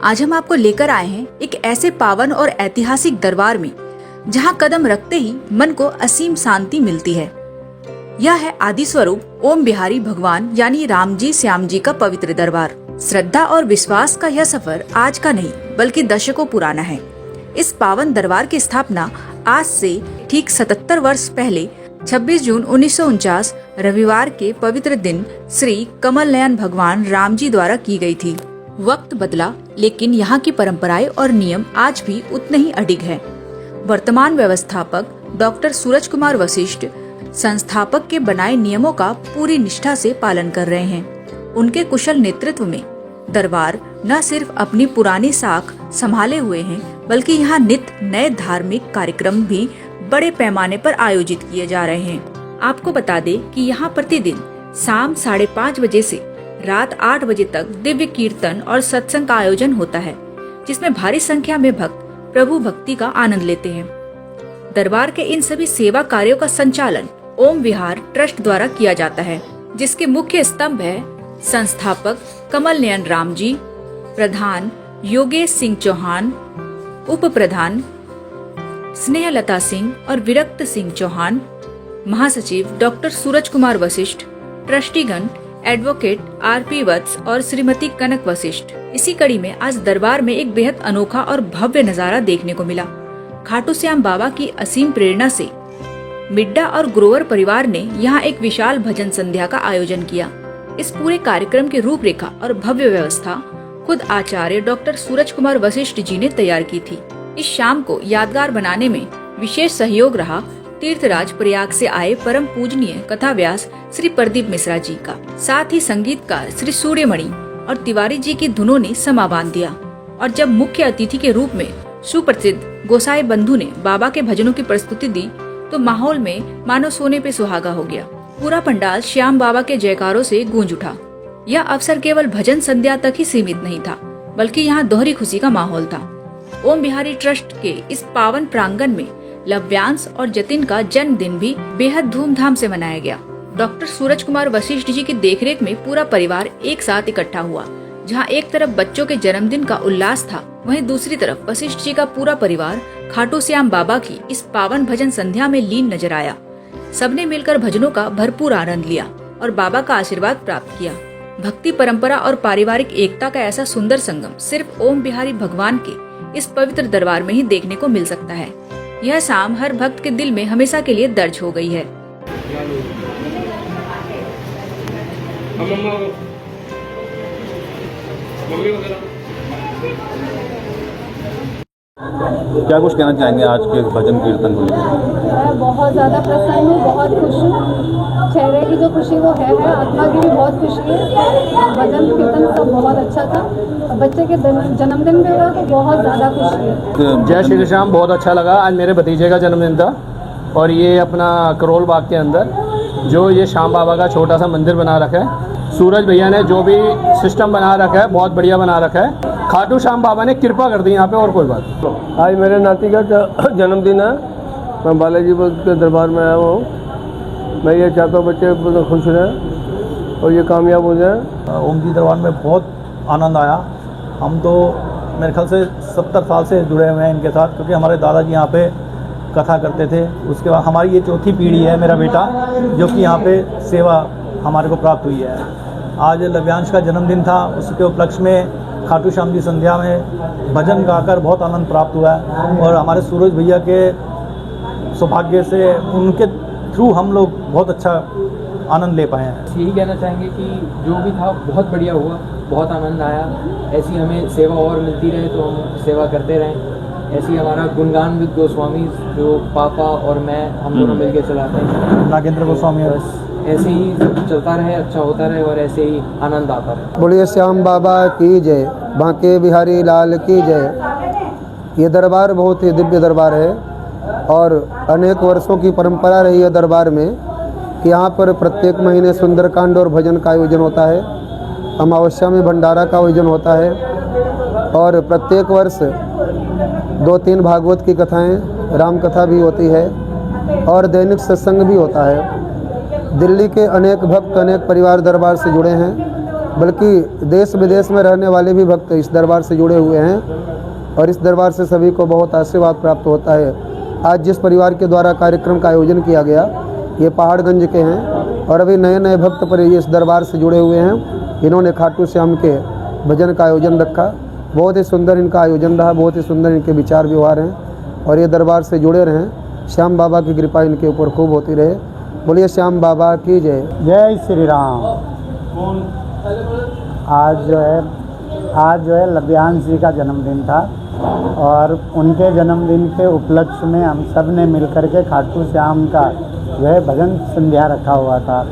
आज हम आपको लेकर आए हैं एक ऐसे पावन और ऐतिहासिक दरबार में जहां कदम रखते ही मन को असीम शांति मिलती है। यह है आदि स्वरूप ओम बिहारी भगवान यानी राम जी श्याम जी का पवित्र दरबार। श्रद्धा और विश्वास का यह सफर आज का नहीं बल्कि दशकों पुराना है। इस पावन दरबार की स्थापना आज से ठीक 77 वर्ष पहले 26 जून 1949 रविवार के पवित्र दिन श्री कमल नयन भगवान राम जी द्वारा की गई थी। वक्त बदला लेकिन यहाँ की परंपराएं और नियम आज भी उतने ही अडिग है। वर्तमान व्यवस्थापक डॉक्टर सूरज कुमार वशिष्ठ संस्थापक के बनाए नियमों का पूरी निष्ठा से पालन कर रहे हैं। उनके कुशल नेतृत्व में दरबार न सिर्फ अपनी पुरानी साख संभाले हुए हैं बल्कि यहाँ नित्य नए धार्मिक कार्यक्रम भी बड़े पैमाने पर आयोजित किए जा रहे हैं। आपको बता दें कि यहाँ प्रतिदिन शाम 5:30 बजे से रात 8 बजे तक दिव्य कीर्तन और सत्संग का आयोजन होता है, जिसमें भारी संख्या में भक्त प्रभु भक्ति का आनंद लेते हैं। दरबार के इन सभी सेवा कार्यों का संचालन ओम विहार ट्रस्ट द्वारा किया जाता है, जिसके मुख्य स्तंभ है संस्थापक कमल नयन राम जी, प्रधान योगेश सिंह चौहान, उप प्रधान स्नेहलता सिंह और विरक्त सिंह चौहान, महासचिव doctor Suraj Kumar Vashishtha, ट्रस्टीगण advocate RP वत्स और श्रीमती कनक वशिष्ठ। इसी कड़ी में आज दरबार में एक बेहद अनोखा और भव्य नजारा देखने को मिला। खाटू श्याम बाबा की असीम प्रेरणा से मिड्डा और ग्रोवर परिवार ने यहाँ एक विशाल भजन संध्या का आयोजन किया। इस पूरे कार्यक्रम की रूपरेखा और भव्य व्यवस्था खुद आचार्य डॉक्टर सूरज कुमार वशिष्ठ जी ने तैयार की थी। इस शाम को यादगार बनाने में विशेष सहयोग रहा तीर्थराज प्रयाग से आए परम पूजनीय कथा व्यास श्री प्रदीप मिश्रा जी का। साथ ही संगीतकार श्री सूर्यमणि और तिवारी जी की धुनों ने समा बांध दिया। और जब मुख्य अतिथि के रूप में सुप्रसिद्ध गोसाई बंधु ने बाबा के भजनों की प्रस्तुति दी तो माहौल में मानो सोने पे सुहागा हो गया। पूरा पंडाल श्याम बाबा के जयकारों से गूंज उठा। यह अवसर केवल भजन संध्या तक ही सीमित नहीं था बल्कि यहाँ दोहरी खुशी का माहौल था। ओम बिहारी ट्रस्ट के इस पावन प्रांगण में लव्यांश और जतिन का जन्मदिन भी बेहद धूमधाम से मनाया गया। डॉक्टर सूरज कुमार वशिष्ठ जी की देखरेख में पूरा परिवार एक साथ इकट्ठा हुआ। जहां एक तरफ बच्चों के जन्मदिन का उल्लास था, वहीं दूसरी तरफ वशिष्ठ जी का पूरा परिवार खाटू श्याम बाबा की इस पावन भजन संध्या में लीन नजर आया। सबने मिलकर भजनों का भरपूर आनंद लिया और बाबा का आशीर्वाद प्राप्त किया। भक्ति परंपरा और पारिवारिक एकता का ऐसा सुंदर संगम सिर्फ ओम बिहारी भगवान के इस पवित्र दरबार में ही देखने को मिल सकता है। यह शाम हर भक्त के दिल में हमेशा के लिए दर्ज हो गई है। क्या कुछ कहना चाहेंगे आज के भजन कीर्तन को लेकर? मैं बहुत ज़्यादा प्रसन्न हूँ, बहुत खुश हूँ। चेहरे की जो खुशी वो है, आत्मा की भी बहुत खुशी है। भजन कीर्तन सब बहुत अच्छा था। बच्चे के जन्मदिन पे हुआ तो बहुत ज़्यादा खुशी है। जय श्री श्याम। बहुत अच्छा लगा। आज मेरे भतीजे का जन्मदिन था और ये अपना करोल बाग के अंदर जो ये श्याम बाबा का छोटा सा मंदिर बना रखा है, सूरज भैया ने जो भी सिस्टम बना रखा है बहुत बढ़िया बना रखा है। खाटू श्याम बाबा ने कृपा कर दी यहाँ पे, और कोई बात नहीं। आज मेरे नाती का जन्मदिन है। मैं बालाजी के दरबार में आया हुआ हूँ। मैं ये चाहता हूँ बच्चे बहुत खुश रहें और ये कामयाब हो जाए। ओम जी दरबार में बहुत आनंद आया। हम तो मेरे ख्याल से 70 साल से जुड़े हुए हैं इनके साथ, क्योंकि हमारे दादाजी यहाँ पे कथा करते थे। उसके बाद हमारी ये चौथी पीढ़ी है, मेरा बेटा, जो कि यहाँ पे सेवा हमारे को प्राप्त हुई है। आज लव्यांश का जन्मदिन था, उसके उपलक्ष्य में खाटू श्याम जी संध्या में भजन गाकर बहुत आनंद प्राप्त हुआ है। और हमारे सूरज भैया के सौभाग्य से उनके थ्रू हम लोग बहुत अच्छा आनंद ले पाए हैं। यही कहना चाहेंगे कि जो भी था बहुत बढ़िया हुआ, बहुत आनंद आया। ऐसी हमें सेवा और मिलती रहे तो हम सेवा करते रहें। ऐसी हमारा गुणगान विद गोस्वामी जो पापा और मैं हम दोनों मिलकर चलाते हैं, नागेंद्र गोस्वामी। बस ऐसे ही सब चलता रहे, अच्छा होता रहे और ऐसे ही आनंद आता रहे। बोलिए श्याम बाबा की जय, बांके बिहारी लाल की जय। ये दरबार बहुत ही दिव्य दरबार है और अनेक वर्षों की परंपरा रही है दरबार में कि यहाँ पर प्रत्येक महीने सुंदरकांड और भजन का आयोजन होता है। अमावस्या में भंडारा का आयोजन होता है और प्रत्येक वर्ष 2-3 भागवत की कथाएं, राम कथा भी होती है और दैनिक सत्संग भी होता है। दिल्ली के अनेक भक्त अनेक परिवार दरबार से जुड़े हैं बल्कि देश विदेश में रहने वाले भी भक्त इस दरबार से जुड़े हुए हैं और इस दरबार से सभी को बहुत आशीर्वाद प्राप्त होता है। आज जिस परिवार के द्वारा कार्यक्रम का आयोजन किया गया ये पहाड़गंज के हैं और अभी नए नए भक्त पर इस दरबार से जुड़े हुए हैं। इन्होंने खाटू श्याम के भजन का आयोजन रखा। बहुत ही सुंदर इनका आयोजन रहा, बहुत ही सुंदर इनके विचार व्यवहार हैं और ये दरबार से जुड़े रहें। श्याम बाबा की कृपा इनके ऊपर खूब होती रहे। बोलिए श्याम बाबा की जय। जय श्री राम। आज जो है लभ्यांश जी का जन्मदिन था और उनके जन्मदिन के उपलक्ष्य में हम सब ने मिलकर के खाटू श्याम का जो है भजन संध्या रखा हुआ था।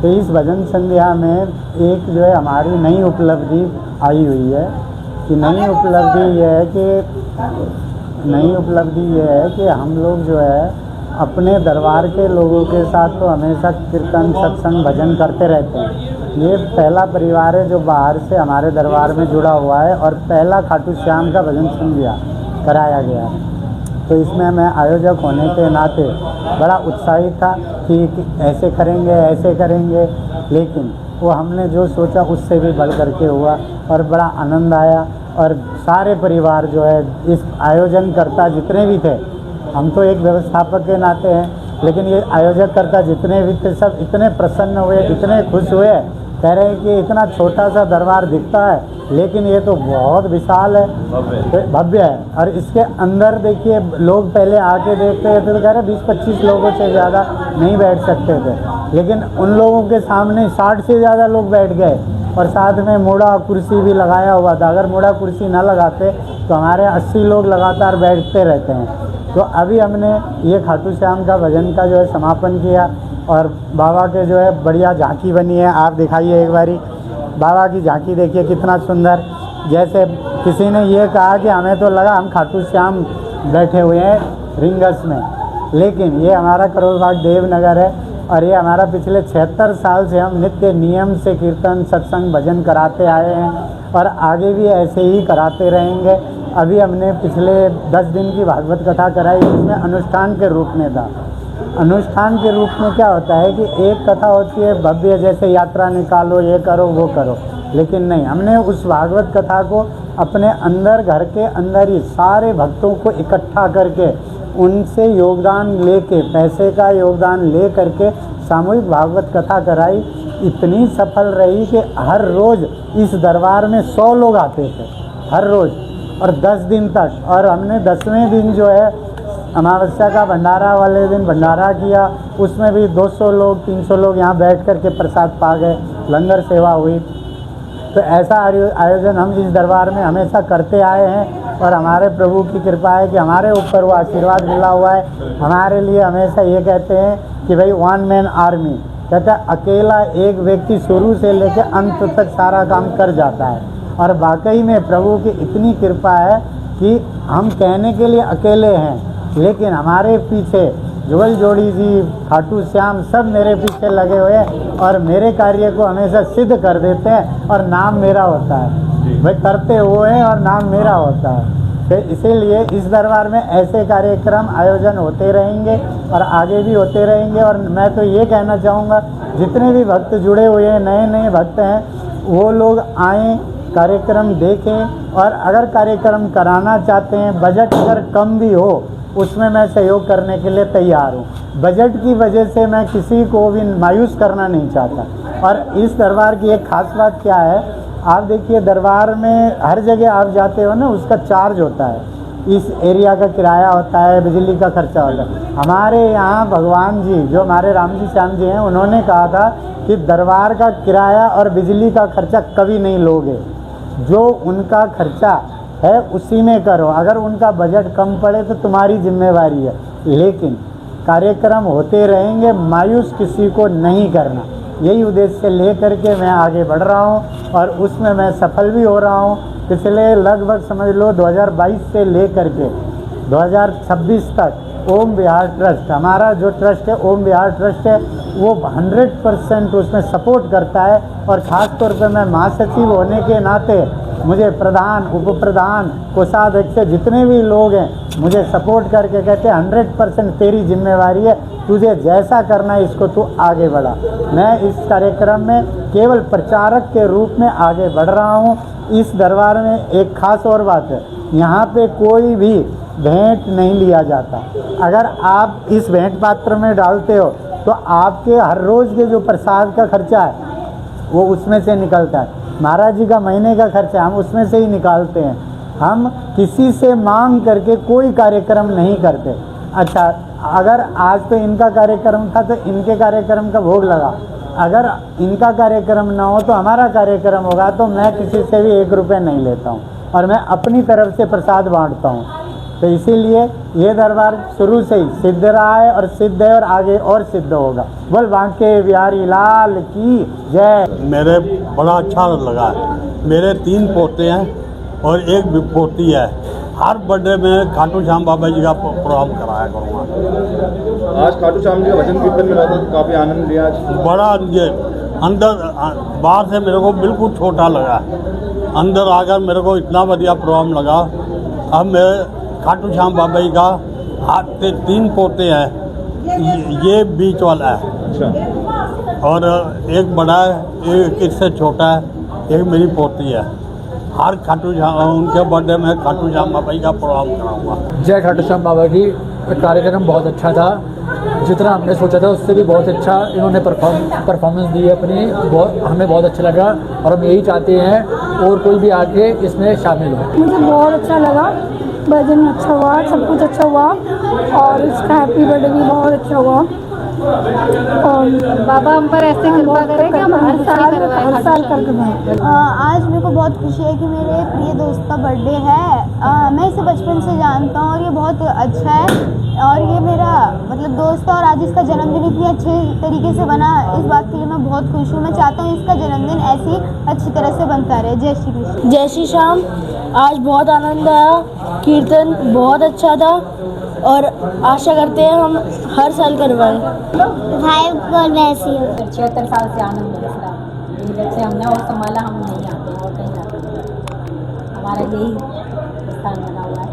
तो इस भजन संध्या में एक जो है हमारी नई उपलब्धि आई हुई है कि नई उपलब्धि ये है कि हम लोग जो है अपने दरबार के लोगों के साथ तो हमेशा कीर्तन सत्संग भजन करते रहते हैं। ये पहला परिवार है जो बाहर से हमारे दरबार में जुड़ा हुआ है और पहला खाटू श्याम का भजन संध्या कराया गया है। तो इसमें मैं आयोजक होने के नाते बड़ा उत्साहित था कि ऐसे करेंगे, लेकिन वो हमने जो सोचा उससे भी बढ़ करके हुआ और बड़ा आनंद आया। और सारे परिवार जो है इस आयोजनकर्ता जितने भी थे, हम तो एक व्यवस्थापक के नाते हैं, लेकिन ये आयोजककर्ता जितने भी थे सब इतने प्रसन्न हुए, इतने खुश हुए, कह रहे हैं कि इतना छोटा सा दरबार दिखता है लेकिन ये तो बहुत विशाल है, भव्य है। और इसके अंदर देखिए लोग पहले आके देखते थे तो कह रहे 20-25 लोगों से ज़्यादा नहीं बैठ सकते थे, लेकिन उन लोगों के सामने 60 से ज़्यादा लोग बैठ गए और साथ में मोड़ा कुर्सी भी लगाया हुआ था। अगर मोड़ा कुर्सी ना लगाते तो हमारे 80 लोग लगातार बैठते रहते हैं। तो अभी हमने ये खाटू श्याम का भजन का जो है समापन किया और बाबा के जो है बढ़िया झांकी बनी है। आप दिखाइए एक बारी बाबा की झांकी, देखिए कितना सुंदर। जैसे किसी ने ये कहा कि हमें तो लगा हम खाटू श्याम बैठे हुए हैं रिंगस में, लेकिन ये हमारा करोलबाग देवनगर है और ये हमारा पिछले 76 साल से हम नित्य नियम से कीर्तन सत्संग भजन कराते आए हैं और आगे भी ऐसे ही कराते रहेंगे। अभी हमने पिछले 10 दिन की भागवत कथा कराई, इसमें अनुष्ठान के रूप में था। अनुष्ठान के रूप में क्या होता है कि एक कथा होती है भव्य, जैसे यात्रा निकालो, ये करो वो करो, लेकिन नहीं, हमने उस भागवत कथा को अपने अंदर घर के अंदर ही सारे भक्तों को इकट्ठा करके उनसे योगदान लेके, पैसे का योगदान ले करके सामूहिक भागवत कथा कराई। इतनी सफल रही कि हर रोज़ इस दरबार में 100 लोग आते थे हर रोज़ और 10 दिन तक। और हमने 10वें दिन जो है अमावस्या का भंडारा वाले दिन भंडारा किया, उसमें भी 200 लोग 300 लोग यहाँ बैठ कर के प्रसाद पा गए, लंगर सेवा हुई। तो ऐसा आयोजन हम इस दरबार में हमेशा करते आए हैं और हमारे प्रभु की कृपा है कि हमारे ऊपर वो आशीर्वाद मिला हुआ है। हमारे लिए हमेशा ये कहते हैं कि भाई 1 मैन आर्मी, कहते हैं अकेला एक व्यक्ति शुरू से लेकर अंत तक सारा काम कर जाता है। और वाकई में प्रभु की इतनी कृपा है कि हम कहने के लिए अकेले हैं, लेकिन हमारे पीछे जुगल जोड़ी जी, खाटू श्याम सब मेरे पीछे लगे हुए हैं और मेरे कार्य को हमेशा सिद्ध कर देते हैं और नाम मेरा होता है। वे करते हुए हैं और नाम मेरा होता है। तो इसीलिए इस दरबार में ऐसे कार्यक्रम आयोजन होते रहेंगे और आगे भी होते रहेंगे। और मैं तो ये कहना चाहूँगा जितने भी भक्त जुड़े हुए हैं, नए नए भक्त हैं, वो लोग आएँ, कार्यक्रम देखें और अगर कार्यक्रम कराना चाहते हैं, बजट अगर कम भी हो उसमें मैं सहयोग करने के लिए तैयार हूँ। बजट की वजह से मैं किसी को भी मायूस करना नहीं चाहता। और इस दरबार की एक ख़ास बात क्या है, आप देखिए दरबार में हर जगह आप जाते हो ना, उसका चार्ज होता है, इस एरिया का किराया होता है, बिजली का खर्चा होता है। हमारे यहाँ भगवान जी जो हमारे राम जी श्याम जी हैं, उन्होंने कहा था कि दरबार का किराया और बिजली का खर्चा कभी नहीं लोगे, जो उनका खर्चा है उसी में करो। अगर उनका बजट कम पड़े तो तुम्हारी जिम्मेवारी है, लेकिन कार्यक्रम होते रहेंगे, मायूस किसी को नहीं करना। यही उद्देश्य ले करके मैं आगे बढ़ रहा हूँ और उसमें मैं सफल भी हो रहा हूँ। पिछले लगभग समझ लो 2022 से ले करके 2026 तक ओम विहार ट्रस्ट, हमारा जो ट्रस्ट है ओम विहार ट्रस्ट है, वो 100% उसमें सपोर्ट करता है। और ख़ास तौर पर मैं महासचिव होने के नाते मुझे प्रधान, उप प्रधान, कोषाध्यक्ष जितने भी लोग हैं मुझे सपोर्ट करके कहते हैं 100% तेरी जिम्मेवारी है, तुझे जैसा करना है इसको तू आगे बढ़ा। मैं इस कार्यक्रम में केवल प्रचारक के रूप में आगे बढ़ रहा हूँ। इस दरबार में एक खास और बात है, यहाँ पे कोई भी भेंट नहीं लिया जाता। अगर आप इस भेंट पात्र में डालते हो तो आपके हर रोज़ के जो प्रसाद का खर्चा है वो उसमें से निकलता है। महाराज जी का महीने का खर्चा हम उसमें से ही निकालते हैं। हम किसी से मांग करके कोई कार्यक्रम नहीं करते। अच्छा, अगर आज तो इनका कार्यक्रम था तो इनके कार्यक्रम का भोग लगा, अगर इनका कार्यक्रम ना हो तो हमारा कार्यक्रम होगा, तो मैं किसी से भी 1 रुपये नहीं लेता हूँ और मैं अपनी तरफ से प्रसाद बांटता हूँ। तो इसीलिए ये दरबार शुरू से ही सिद्ध रहा है और सिद्ध है और आगे और सिद्ध होगा। बोल बांके बिहारी लाल की जय। मेरे बड़ा अच्छा लगा है। मेरे 3 पोते हैं और 1 पोती है। हर बर्थडे में खाटू श्याम बाबा जी का प्रोग्राम कराया करूँगा। आज खाटू श्याम जी का भजन कीर्तन में तो काफ़ी आनंद लिया आज। बड़ा ये अंदर बाहर से मेरे को बिल्कुल छोटा लगा, अंदर आकर मेरे को इतना बढ़िया प्रोग्राम लगा। अब मेरे खाटू श्याम बाबा जी का हाथ से 3 पोते हैं, ये बीच वाला है। अच्छा। और एक बड़ा है, एक इससे छोटा है, एक मेरी पोती है। हर खाटू श्याम उनके बर्थडे में खाटू श्याम बाबा जी का प्रोग्राम कराऊंगा। जय खाटू श्याम बाबा की। कार्यक्रम बहुत अच्छा था, जितना हमने सोचा था उससे भी बहुत अच्छा इन्होंने परफॉर्मेंस दी है अपनी। हमें बहुत अच्छा लगा और हम यही चाहते हैं और कोई भी आके इसमें शामिल हो। मुझे बहुत अच्छा लगा, भजन अच्छा हुआ, सब कुछ अच्छा हुआ और इसका हैप्पी बर्थडे भी बहुत अच्छा हुआ। और बाबा हम पर ऐसे कृपा करें कि हम हर साल कर दें। आज मेरे को बहुत खुशी है कि मेरे प्रिय दोस्त का बर्थडे है। मैं इसे बचपन से जानता हूँ और ये बहुत अच्छा है और ये मेरा मतलब दोस्त है और आज इसका जन्मदिन इतनी अच्छे तरीके से बना, इस बात के लिए मैं बहुत खुश हूँ। मैं चाहता हूँ इसका जन्मदिन ऐसी अच्छी तरह से बनता रहे। जय श्री कृष्ण। जय श्री श्याम। आज बहुत आनंद आया, कीर्तन बहुत अच्छा था और आशा करते हैं हम हर साल करवाएं। भाई बोल वैसी 76 साल से आनंद मिल रहा है। जब से हमने और संभाला हम नहीं आते और कहीं जाते, हमारा यही स्थान बना हुआ है।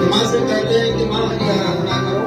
माँ से कहते हैं कि माँ की आराधना करो,